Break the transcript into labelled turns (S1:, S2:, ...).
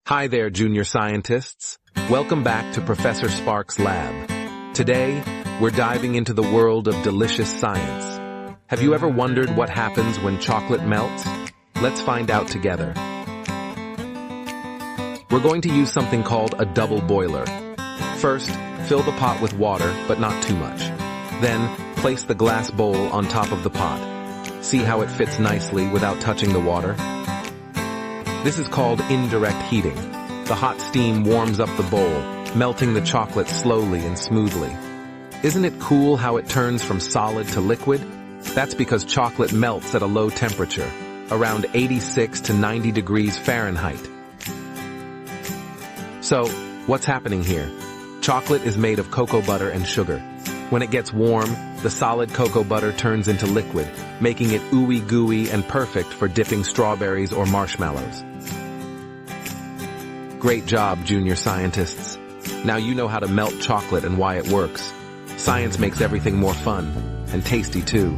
S1: Hi there, junior scientists. Welcome back to Professor Sparks' lab. Today, we're diving into the world of delicious science. Have you ever wondered what happens when chocolate melts? Let's find out together. We're going to use something called a double boiler. First, fill the pot with water, but not too much. Then, place the glass bowl on top of the pot. See how it fits nicely without touching the water? This is called indirect heating. The hot steam warms up the bowl, melting the chocolate slowly and smoothly. Isn't it cool how it turns from solid to liquid? That's because chocolate melts at a low temperature, around 86 to 90 degrees Fahrenheit. So, what's happening here? Chocolate is made of cocoa butter and sugar. When it gets warm, the solid cocoa butter turns into liquid, making it ooey gooey and perfect for dipping strawberries or marshmallows. Great job, junior scientists. Now you know how to melt chocolate and why it works. Science makes everything more fun, and tasty too.